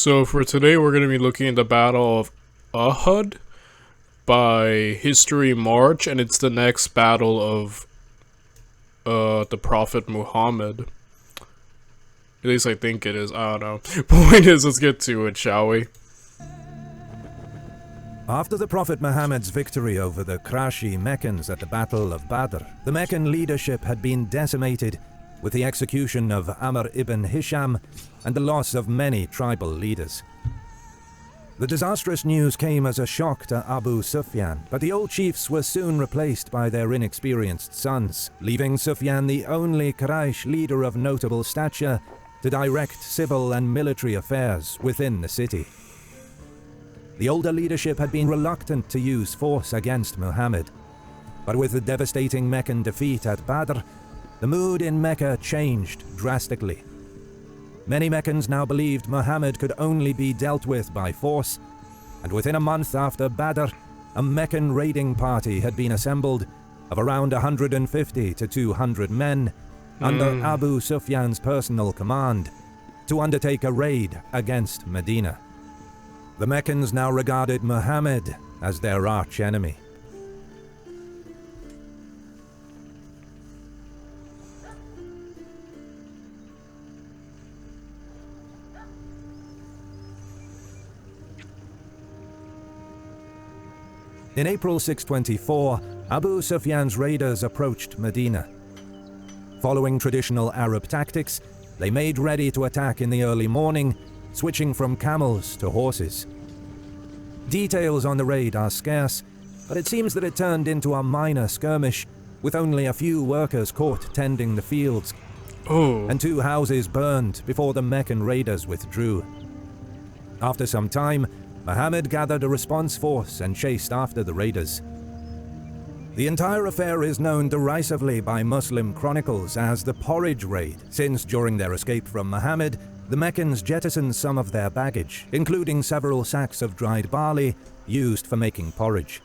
So for today, we're going to be looking at the Battle of Uhud by HistoryMarche, and it's the next battle of the Prophet Muhammad. At least I think it is. I don't know. Point is, let's get to it, shall we? After the Prophet Muhammad's victory over the Qurashi Meccans at the Battle of Badr, the Meccan leadership had been decimated with the execution of Amr ibn Hisham and the loss of many tribal leaders. The disastrous news came as a shock to Abu Sufyan, but the old chiefs were soon replaced by their inexperienced sons, leaving Sufyan the only Quraysh leader of notable stature to direct civil and military affairs within the city. The older leadership had been reluctant to use force against Muhammad, but with the devastating Meccan defeat at Badr, the mood in Mecca changed drastically. Many Meccans now believed Muhammad could only be dealt with by force, and within a month after Badr, a Meccan raiding party had been assembled of around 150 to 200 men under Abu Sufyan's personal command to undertake a raid against Medina. The Meccans now regarded Muhammad as their arch-enemy. In April 624, Abu Sufyan's raiders approached Medina. Following traditional Arab tactics, they made ready to attack in the early morning, switching from camels to horses. Details on the raid are scarce, but it seems that it turned into a minor skirmish, with only a few workers caught tending the fields, and 2 houses burned before the Meccan raiders withdrew. After some time, Muhammad gathered a response force and chased after the raiders. The entire affair is known derisively by Muslim chronicles as the Porridge Raid, since during their escape from Muhammad, the Meccans jettisoned some of their baggage, including several sacks of dried barley used for making porridge.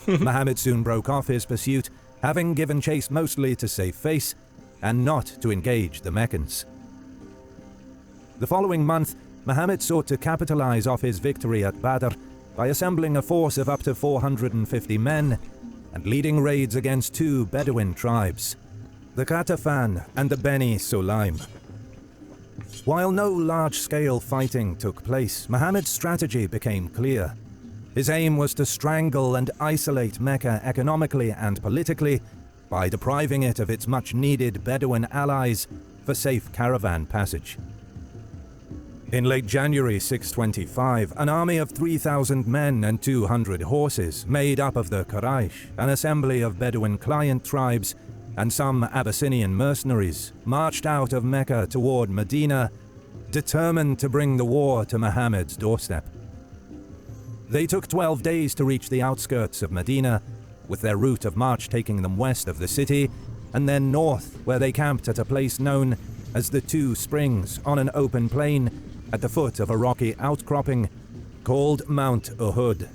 Muhammad soon broke off his pursuit, having given chase mostly to save face and not to engage the Meccans. The following month, Muhammad sought to capitalize off his victory at Badr by assembling a force of up to 450 men and leading raids against 2 Bedouin tribes, the Qatafan and the Beni Sulaim. While no large-scale fighting took place, Muhammad's strategy became clear. His aim was to strangle and isolate Mecca economically and politically by depriving it of its much-needed Bedouin allies for safe caravan passage. In late January 625, an army of 3,000 men and 200 horses, made up of the Quraysh, an assembly of Bedouin client tribes, and some Abyssinian mercenaries, marched out of Mecca toward Medina, determined to bring the war to Muhammad's doorstep. They took 12 days to reach the outskirts of Medina, with their route of march taking them west of the city, and then north, where they camped at a place known as the 2 Springs on an open plain at the foot of a rocky outcropping called Mount Uhud.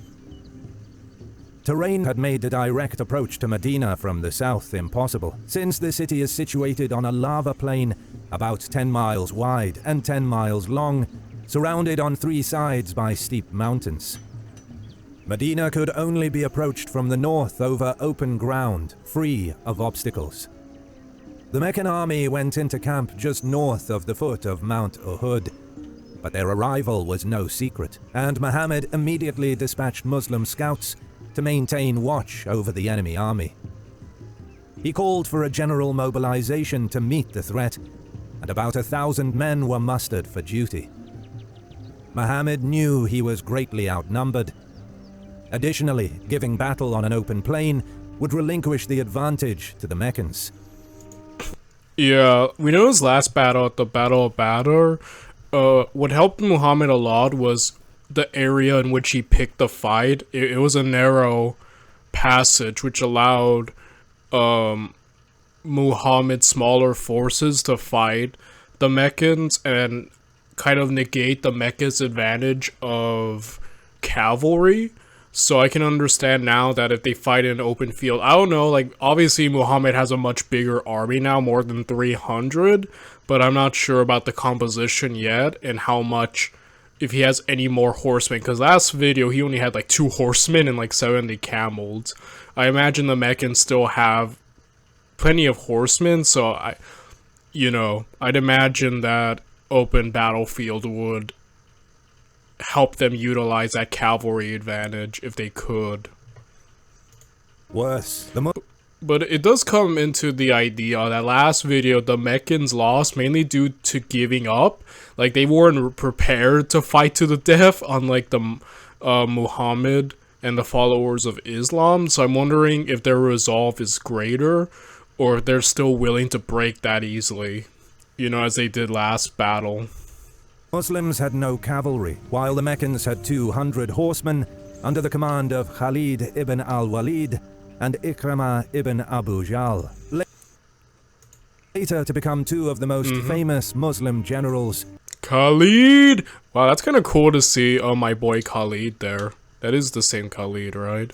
Terrain had made the direct approach to Medina from the south impossible, since the city is situated on a lava plain about 10 miles wide and 10 miles long, surrounded on 3 sides by steep mountains. Medina could only be approached from the north over open ground, free of obstacles. The Meccan army went into camp just north of the foot of Mount Uhud, but their arrival was no secret, and Muhammad immediately dispatched Muslim scouts to maintain watch over the enemy army. He called for a general mobilization to meet the threat, and about 1,000 men were mustered for duty. Muhammad knew he was greatly outnumbered. Additionally, giving battle on an open plain would relinquish the advantage to the Meccans. Yeah, we know his last battle at the Battle of Badr. What helped Muhammad a lot was the area in which he picked the fight. It was a narrow passage which allowed Muhammad's smaller forces to fight the Meccans and kind of negate the Mecca's advantage of cavalry. So I can understand now that if they fight in an open field, I don't know, like, obviously Muhammad has a much bigger army now, more than 300, but I'm not sure about the composition yet and how much if he has any more horsemen, because last video he only had like 2 horsemen and like 70 camels. I imagine the Meccans still have plenty of horsemen, so I'd imagine that open battlefield would help them utilize that cavalry advantage if they could. Worse, but it does come into the idea that last video the Meccans lost mainly due to giving up. Like, they weren't prepared to fight to the death, unlike the Muhammad and the followers of Islam. So I'm wondering if their resolve is greater, or if they're still willing to break that easily, as they did last battle. Muslims had no cavalry, while the Meccans had 200 horsemen under the command of Khalid ibn al-Walid and Ikramah ibn Abu Jahl, later to become 2 of the most famous Muslim generals. Khalid! Wow, that's kind of cool to see my boy Khalid there. That is the same Khalid, right?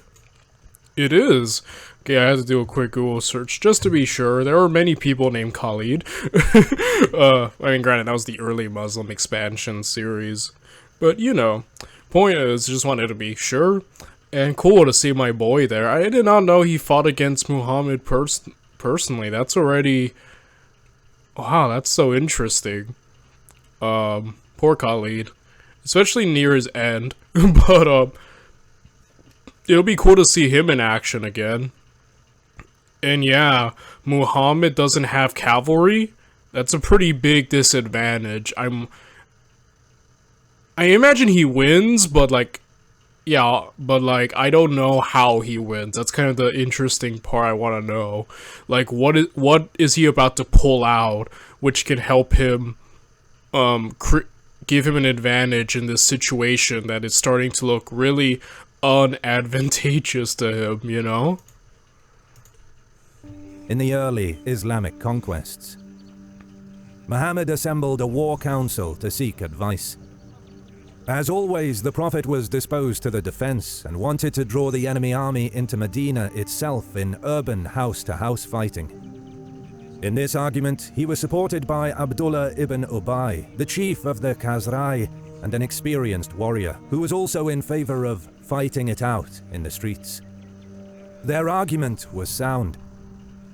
It is. Okay, I had to do a quick Google search just to be sure. There are many people named Khalid. I mean, granted, that was the early Muslim expansion series. But, point is, just wanted to be sure. And cool to see my boy there. I did not know he fought against Muhammad personally. That's already... Wow, that's so interesting. Poor Khalid. Especially near his end. But, it'll be cool to see him in action again. And yeah, Muhammad doesn't have cavalry. That's a pretty big disadvantage. I imagine he wins, but I don't know how he wins. That's kind of the interesting part I want to know. Like, what is he about to pull out, which can help him, give him an advantage in this situation that is starting to look really unadvantageous to him, In the early Islamic conquests, Muhammad assembled a war council to seek advice. As always, the Prophet was disposed to the defense and wanted to draw the enemy army into Medina itself in urban house-to-house fighting. In this argument, he was supported by Abdullah ibn Ubay, the chief of the Khazraj and an experienced warrior, who was also in favor of fighting it out in the streets. Their argument was sound.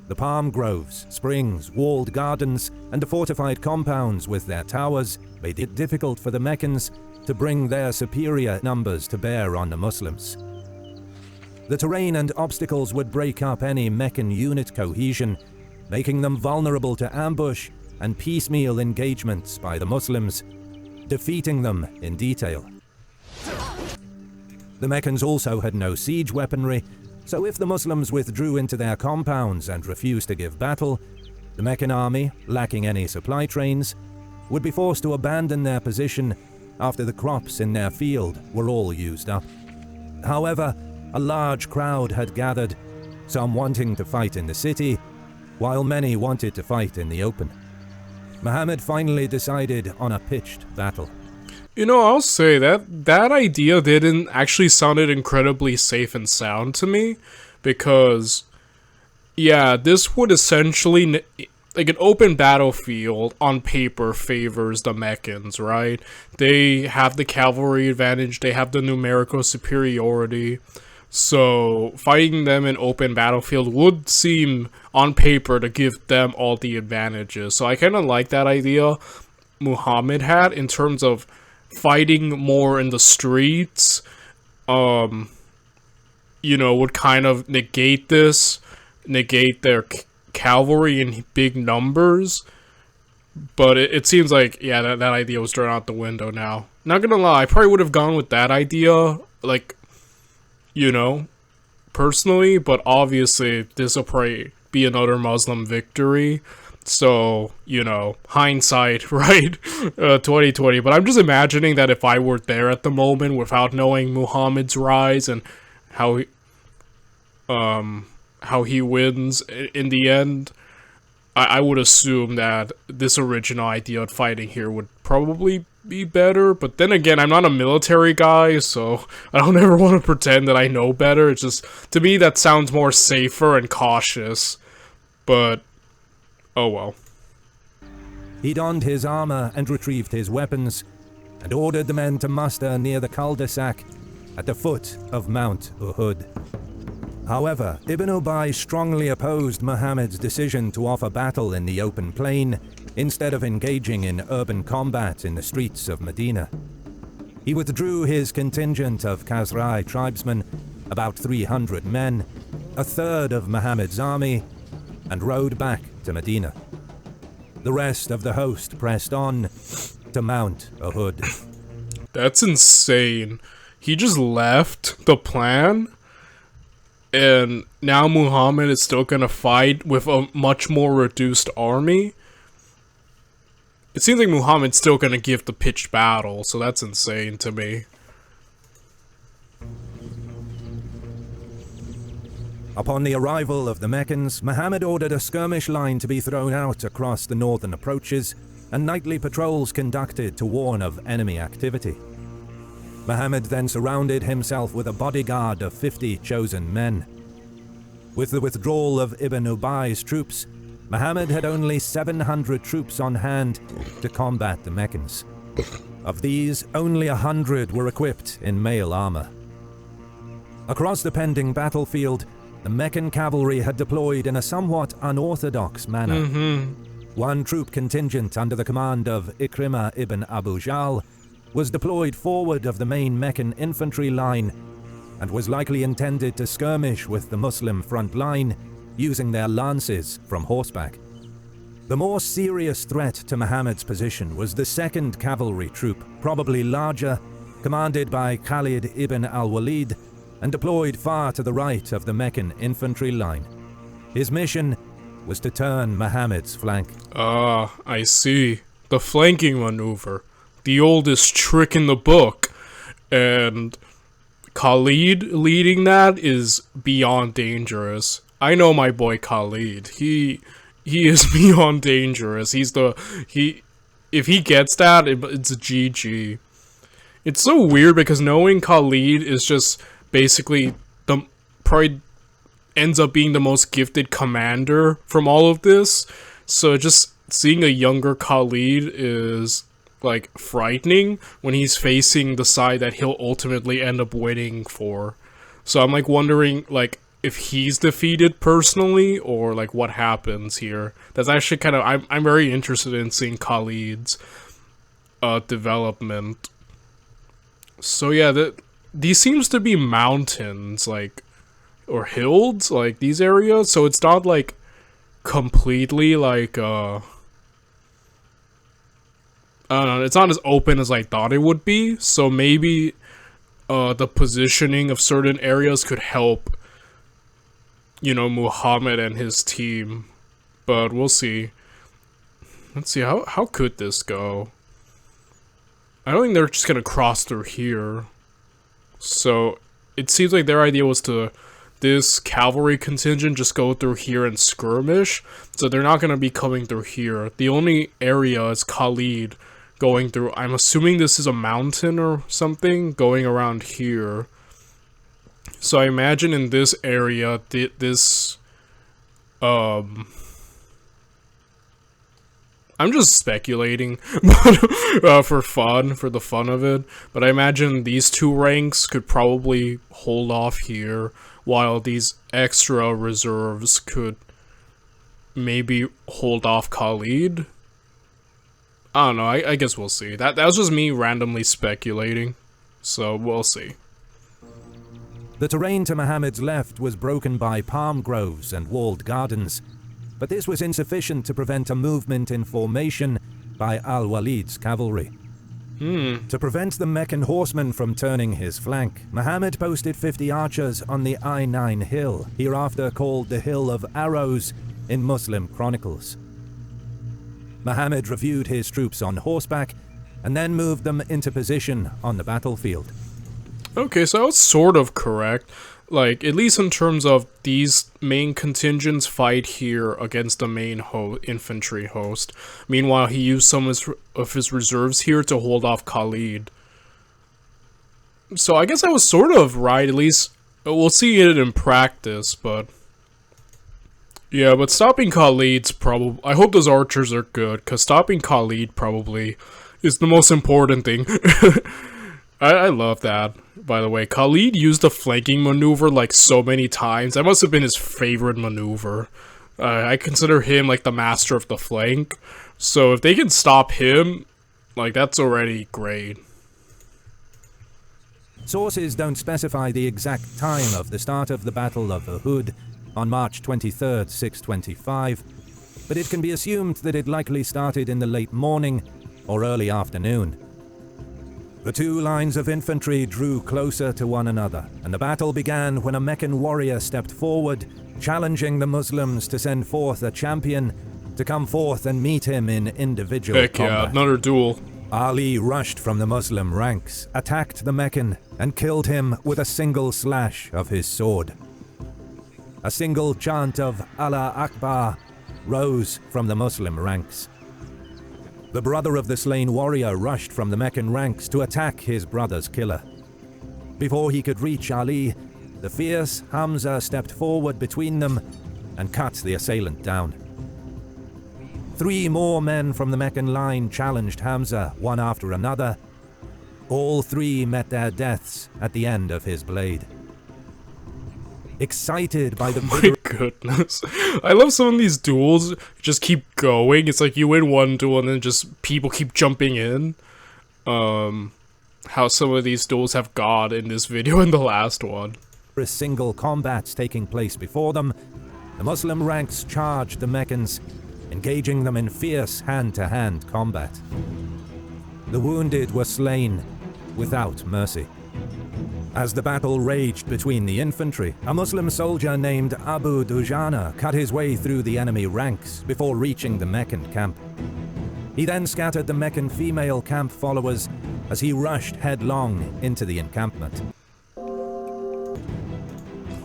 The palm groves, springs, walled gardens, and the fortified compounds with their towers made it difficult for the Meccans to bring their superior numbers to bear on the Muslims. The terrain and obstacles would break up any Meccan unit cohesion, making them vulnerable to ambush and piecemeal engagements by the Muslims, defeating them in detail. The Meccans also had no siege weaponry, so if the Muslims withdrew into their compounds and refused to give battle, the Meccan army, lacking any supply trains, would be forced to abandon their position after the crops in their field were all used up. However, a large crowd had gathered, some wanting to fight in the city, while many wanted to fight in the open. Muhammad finally decided on a pitched battle. I'll say that idea didn't actually sounded incredibly safe and sound to me, because, yeah, this would essentially, like, an open battlefield on paper favors the Meccans, right? They have the cavalry advantage, they have the numerical superiority, so fighting them in open battlefield would seem, on paper, to give them all the advantages. So I kind of like that idea Muhammad had in terms of fighting more in the streets, would kind of negate their cavalry in big numbers. But it seems like, yeah, that idea was thrown out the window now. Not gonna lie, I probably would have gone with that idea, like, personally, but obviously this will probably be another Muslim victory. So, hindsight, right? 2020. But I'm just imagining that if I were there at the moment without knowing Muhammad's rise and how he wins in the end, I would assume that this original idea of fighting here would probably be better. But then again, I'm not a military guy, so I don't ever want to pretend that I know better. It's just, to me, that sounds more safer and cautious. But oh well. He donned his armor and retrieved his weapons, and ordered the men to muster near the cul-de-sac at the foot of Mount Uhud. However, Ibn Ubay strongly opposed Muhammad's decision to offer battle in the open plain instead of engaging in urban combat in the streets of Medina. He withdrew his contingent of Khazraj tribesmen, about 300 men, a third of Muhammad's army, and rode back to Medina. The rest of the host pressed on to Mount Uhud. That's insane. He just left the plan, and now Muhammad is still gonna fight with a much more reduced army? It seems like Muhammad's still gonna give the pitched battle, so that's insane to me. Upon the arrival of the Meccans, Muhammad ordered a skirmish line to be thrown out across the northern approaches and nightly patrols conducted to warn of enemy activity. Muhammad then surrounded himself with a bodyguard of 50 chosen men. With the withdrawal of Ibn Ubay's troops, Muhammad had only 700 troops on hand to combat the Meccans. Of these, only 100 were equipped in mail armor. Across the pending battlefield, the Meccan cavalry had deployed in a somewhat unorthodox manner. One troop contingent under the command of Ikrimah ibn Abu Jahl was deployed forward of the main Meccan infantry line and was likely intended to skirmish with the Muslim front line using their lances from horseback. The more serious threat to Muhammad's position was the second cavalry troop, probably larger, commanded by Khalid ibn al-Walid and deployed far to the right of the Meccan infantry line. His mission was to turn Muhammad's flank. Ah, I see. The flanking maneuver. The oldest trick in the book. And Khalid leading that is beyond dangerous. I know my boy Khalid. He is beyond dangerous. If he gets that, it's a GG. It's so weird because knowing Khalid is just basically probably ends up being the most gifted commander from all of this. So just seeing a younger Khalid is like frightening when he's facing the side that he'll ultimately end up winning for. So I'm like wondering like if he's defeated personally or like what happens here. That's actually kind of I'm very interested in seeing Khalid's development. So yeah, these seems to be mountains, like, or hills, like, these areas, so it's not, like, completely, like, I don't know, it's not as open as I thought it would be, so maybe, the positioning of certain areas could help, you know, Muhammad and his team, but we'll see. Let's see, how could this go? I don't think they're just gonna cross through here. So, it seems like their idea was to, this cavalry contingent just go through here and skirmish, so they're not going to be coming through here. The only area is Khalid going through, I'm assuming this is a mountain or something, going around here. So I imagine in this area, I'm just speculating, but for the fun of it. But I imagine these two ranks could probably hold off here, while these extra reserves could maybe hold off Khalid. I don't know, I guess we'll see. That was just me randomly speculating, so we'll see. The terrain to Muhammad's left was broken by palm groves and walled gardens, but this was insufficient to prevent a movement in formation by al-Walid's cavalry. To prevent the Meccan horsemen from turning his flank, Muhammad posted 50 archers on the I-9 hill, hereafter called the Hill of Arrows in Muslim chronicles. Muhammad reviewed his troops on horseback and then moved them into position on the battlefield. Okay, so I was sort of correct. Like, at least in terms of these main contingents fight here against the main infantry host. Meanwhile, he used some of his reserves here to hold off Khalid. So I guess I was sort of right, at least we'll see it in practice, but... Yeah, but stopping Khalid's probably... I hope those archers are good, because stopping Khalid probably is the most important thing. I love that, by the way. Khalid used the flanking maneuver like so many times. That must have been his favorite maneuver. I consider him like the master of the flank. So if they can stop him, like that's already great. Sources don't specify the exact time of the start of the Battle of Uhud on March 23rd, 625, but it can be assumed that it likely started in the late morning or early afternoon. The two lines of infantry drew closer to one another, and the battle began when a Meccan warrior stepped forward, challenging the Muslims to send forth a champion to come forth and meet him in individual Heck combat. yeah, another duel. Ali rushed from the Muslim ranks, attacked the Meccan, and killed him with a single slash of his sword. A single chant of Allah Akbar rose from the Muslim ranks. The brother of the slain warrior rushed from the Meccan ranks to attack his brother's killer. Before he could reach Ali, the fierce Hamza stepped forward between them and cut the assailant down. 3 more men from the Meccan line challenged Hamza one after another. All 3 met their deaths at the end of his blade. Excited by the My goodness. I love some of these duels just keep going. It's like you win one duel and then just people keep jumping in. How some of these duels have gone in this video and the last one. single combats taking place before them, the Muslim ranks charged the Meccans, engaging them in fierce hand-to-hand combat. The wounded were slain without mercy. As the battle raged between the infantry, a Muslim soldier named Abu Dujana cut his way through the enemy ranks before reaching the Meccan camp. He then scattered the Meccan female camp followers as he rushed headlong into the encampment.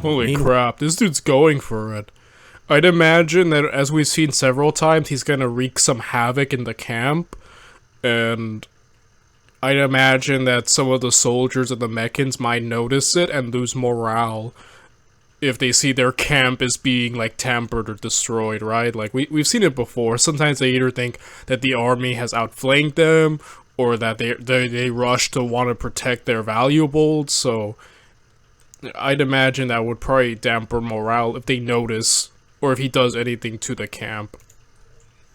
Holy crap, this dude's going for it. I'd imagine that, as we've seen several times, he's gonna wreak some havoc in the camp, and I'd imagine that some of the soldiers of the Meccans might notice it and lose morale if they see their camp is being, like, tampered or destroyed, right? Like, we've seen it before. Sometimes they either think that the army has outflanked them, or that they rush to want to protect their valuables, so I'd imagine that would probably dampen morale if they notice, or if he does anything to the camp.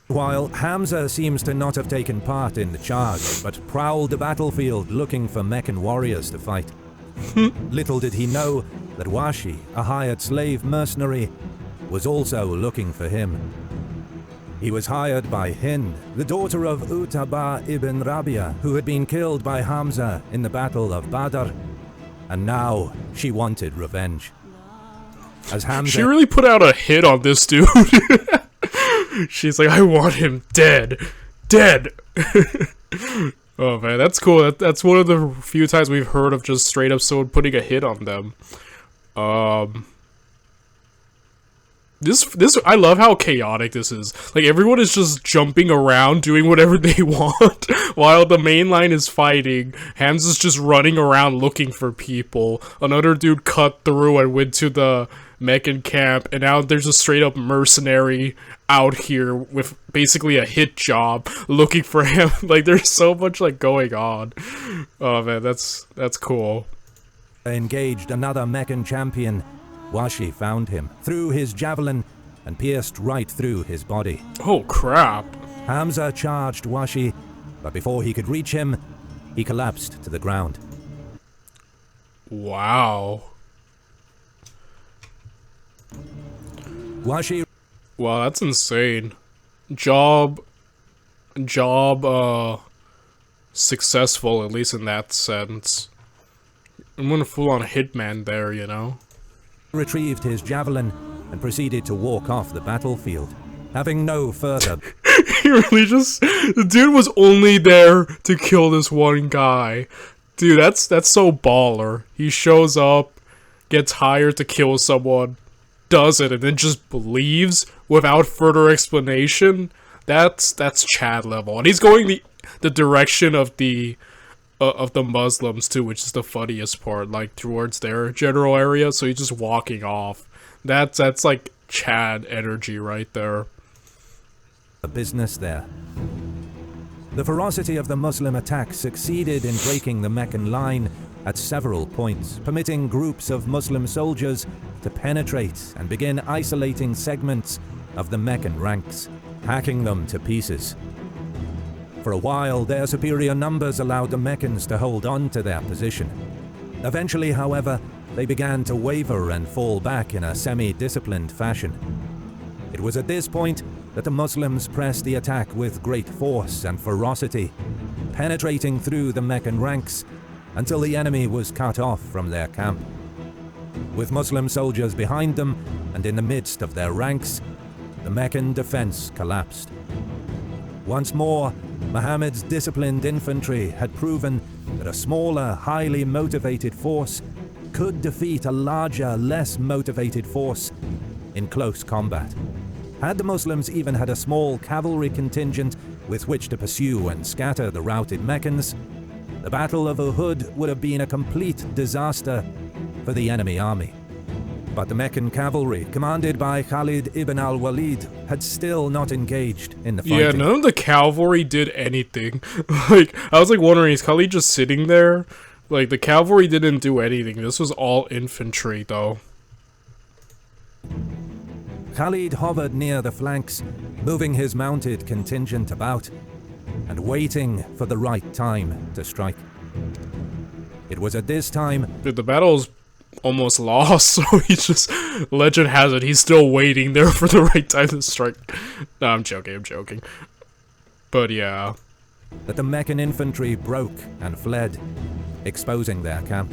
While Hamza seems to not have taken part in the charge, but prowled the battlefield looking for Meccan warriors to fight. Little did he know that Washi, a hired slave mercenary, was also looking for him. He was hired by Hind, the daughter of Utbah ibn Rabia, who had been killed by Hamza in the Battle of Badr, and now she wanted revenge. As Hamza... She really put out a hit on this dude. She's like, I want him dead. Dead! Oh man, that's cool. That's one of the few times we've heard of just straight up someone putting a hit on them. This I love how chaotic this is. Like, everyone is just jumping around, doing whatever they want, while the main line is fighting. Hamza's just running around looking for people. Another dude cut through and went to the Meccan camp, and now there's a straight up mercenary out here with basically a hit job looking for him. Like, there's so much, like, going on. Oh man, that's cool. engaged another Meccan champion. Washi found him, threw his javelin, and pierced right through his body. Oh crap. Hamza charged Washi, but before he could reach him, he collapsed to the ground. Wow. Washi... Wow, that's insane. Job, successful, at least in that sense. I'm gonna full-on hitman there, you know? retrieved his javelin and proceeded to walk off the battlefield, having no further... He really just... The dude was only there to kill this one guy. Dude, that's so baller. He shows up, gets hired to kill someone, does it, and then just leaves without further explanation. That's Chad level. And he's going the direction of the Muslims too, which is the funniest part, like towards their general area, so he's just walking off. That's like Chad energy right there. business there. The ferocity of the Muslim attack succeeded in breaking the Meccan line at several points, permitting groups of Muslim soldiers to penetrate and begin isolating segments of the Meccan ranks, hacking them to pieces. For a while, their superior numbers allowed the Meccans to hold on to their position. Eventually, however, they began to waver and fall back in a semi-disciplined fashion. It was at this point that the Muslims pressed the attack with great force and ferocity, penetrating through the Meccan ranks until the enemy was cut off from their camp. With Muslim soldiers behind them and in the midst of their ranks, the Meccan defense collapsed. Once more, Muhammad's disciplined infantry had proven that a smaller, highly motivated force could defeat a larger, less motivated force in close combat. Had the Muslims even had a small cavalry contingent with which to pursue and scatter the routed Meccans, the Battle of Uhud would have been a complete disaster for the enemy army. But the Meccan cavalry, commanded by Khalid ibn al-Walid, had still not engaged in the fighting. Yeah, none of the cavalry did anything. Like, I was like wondering, is Khalid just sitting there? Like, the cavalry didn't do anything. This was all infantry, though. Khalid hovered near the flanks, moving his mounted contingent about, and waiting for the right time to strike. It was at this time... Dude, the battle's almost lost, so he's just... Legend has it, he's still waiting there for the right time to strike. No, I'm joking. But yeah. That the Meccan infantry broke and fled, exposing their camp.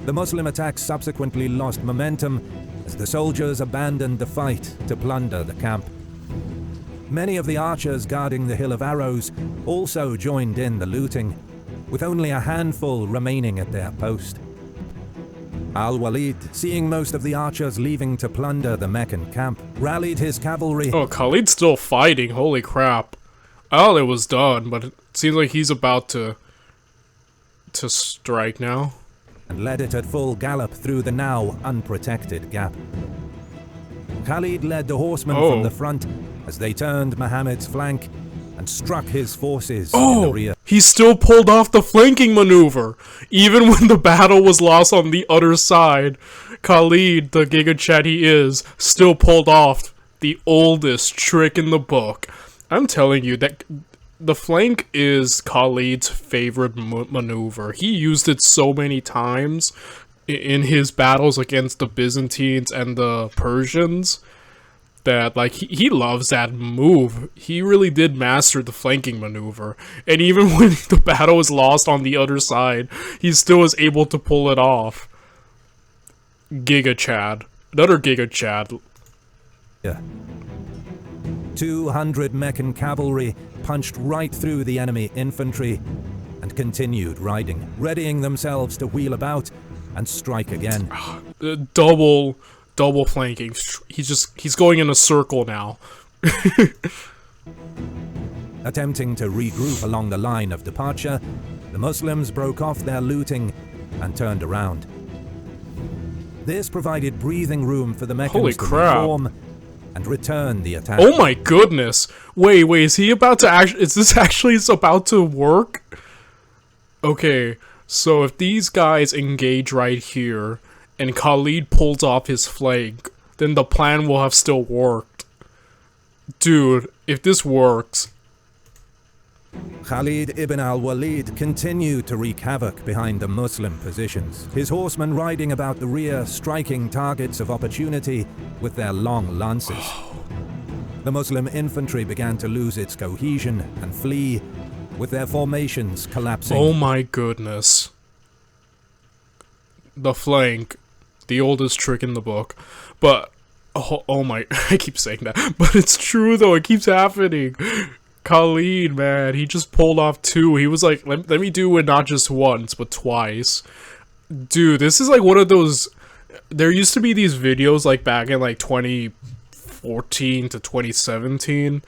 The Muslim attack subsequently lost momentum as the soldiers abandoned the fight to plunder the camp. Many of the archers guarding the Hill of Arrows also joined in the looting, with only a handful remaining at their post. Al-Walid, seeing most of the archers leaving to plunder the Meccan camp, rallied his cavalry. Oh, Khalid's still fighting, holy crap. I thought it was done, but it seems like he's about to strike now. And led it at full gallop through the now unprotected gap. Khalid led the horsemen from the front as they turned Muhammad's flank and struck his forces in the rear. He still pulled off the flanking maneuver. Even when the battle was lost on the other side, Khalid, the Giga Chad he is, still pulled off the oldest trick in the book. I'm telling you that the flank is Khalid's favorite maneuver. He used it so many times in his battles against the Byzantines and the Persians that, like, he loves that move. He really did master the flanking maneuver. And even when the battle was lost on the other side, he still was able to pull it off. Giga Chad. Another Giga Chad. Yeah. 200 Meccan cavalry punched right through the enemy infantry and continued riding, readying themselves to wheel about and strike again. Double flanking. He's going in a circle now. Attempting to regroup along the line of departure, the Muslims broke off their looting and turned around. This provided breathing room for the Meccans to reform and return the attack. Oh my goodness! Wait, is he about to is this actually about to work? Okay, so if these guys engage right here, and Khalid pulls off his flank, then the plan will have still worked. Dude, if this works... Khalid ibn al-Walid continued to wreak havoc behind the Muslim positions, his horsemen riding about the rear, striking targets of opportunity with their long lances. The Muslim infantry began to lose its cohesion and flee, with their formations collapsing. Oh my goodness. The flank. The oldest trick in the book. But, oh my, I keep saying that. But it's true though, it keeps happening. Khalid, man, he just pulled off two. He was like, let me do it not just once, but twice. Dude, this is like one of those... There used to be these videos like back in like 2014 to 2017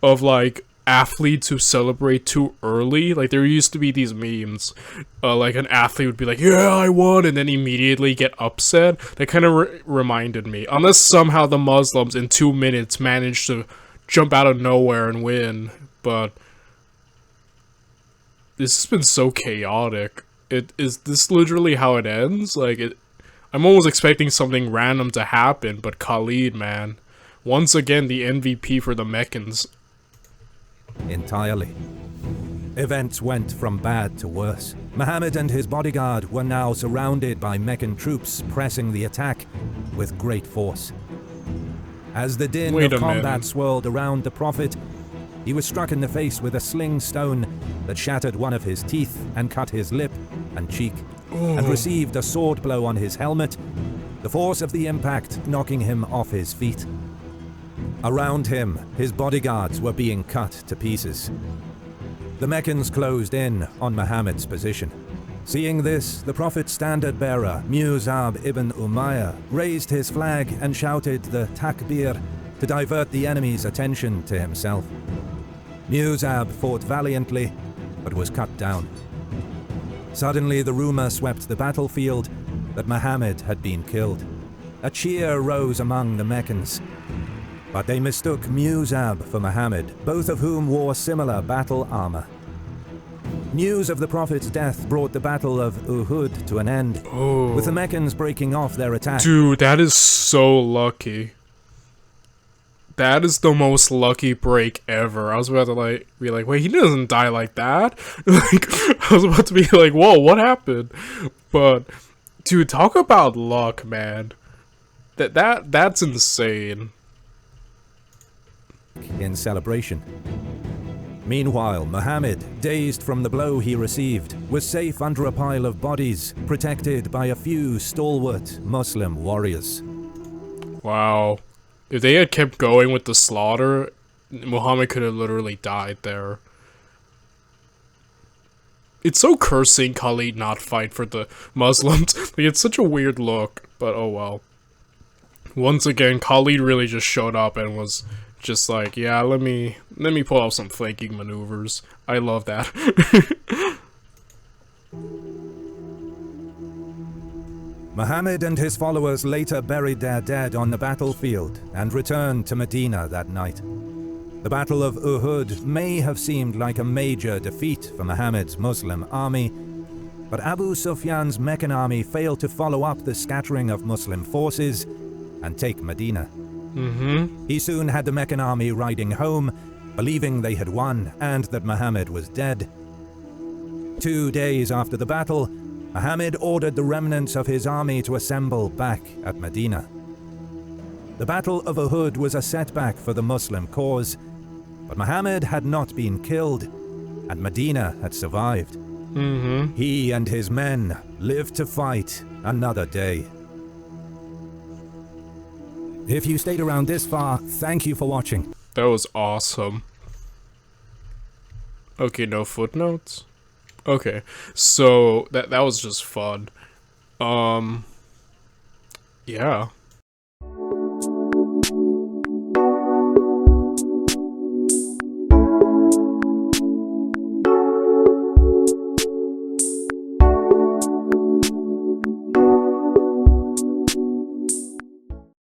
of like athletes who celebrate too early. Like there used to be these memes. Like an athlete would be like, yeah, I won, and then immediately get upset. That kind of reminded me. Unless somehow the Muslims in 2 minutes managed to jump out of nowhere and win. But This has been so chaotic. Is this literally how it ends? Like, I'm almost expecting something random to happen, but Khalid, man. Once again, the MVP for the Meccans. Entirely. Events went from bad to worse. Muhammad and his bodyguard were now surrounded by Meccan troops pressing the attack with great force. As the din of combat swirled around the Prophet, he was struck in the face with a sling stone that shattered one of his teeth and cut his lip and cheek, and received a sword blow on his helmet, the force of the impact knocking him off his feet. Around him, his bodyguards were being cut to pieces. The Meccans closed in on Muhammad's position. Seeing this, the Prophet's standard-bearer, Mus'ab ibn Umayyah, raised his flag and shouted the takbir to divert the enemy's attention to himself. Mus'ab fought valiantly, but was cut down. Suddenly, the rumor swept the battlefield that Muhammad had been killed. A cheer rose among the Meccans, but they mistook Mus'ab for Muhammad, both of whom wore similar battle armor. News of the Prophet's death brought the Battle of Uhud to an end, with the Meccans breaking off their attack. Dude, that is so lucky. That is the most lucky break ever. I was about to be like, wait, he doesn't die like that. Like, I was about to be like, whoa, what happened? But, dude, talk about luck, man. That's insane. In celebration. Meanwhile, Muhammad, dazed from the blow he received, was safe under a pile of bodies, protected by a few stalwart Muslim warriors. Wow. If they had kept going with the slaughter, Muhammad could have literally died there. It's so cursing Khalid not fight for the Muslims. Like, it's such a weird look, but oh well. Once again, Khalid really just showed up and was just like, yeah, let me pull out some flanking maneuvers. I love that. Muhammad and his followers later buried their dead on the battlefield and returned to Medina that night. The Battle of Uhud may have seemed like a major defeat for Muhammad's Muslim army, but Abu Sufyan's Meccan army failed to follow up the scattering of Muslim forces and take Medina. He soon had the Meccan army riding home, believing they had won and that Muhammad was dead. 2 days after the battle, Muhammad ordered the remnants of his army to assemble back at Medina. The Battle of Uhud was a setback for the Muslim cause, but Muhammad had not been killed, and Medina had survived. He and his men lived to fight another day. If you stayed around this far, thank you for watching. That was awesome. Okay, no footnotes? Okay, so that was just fun. Yeah.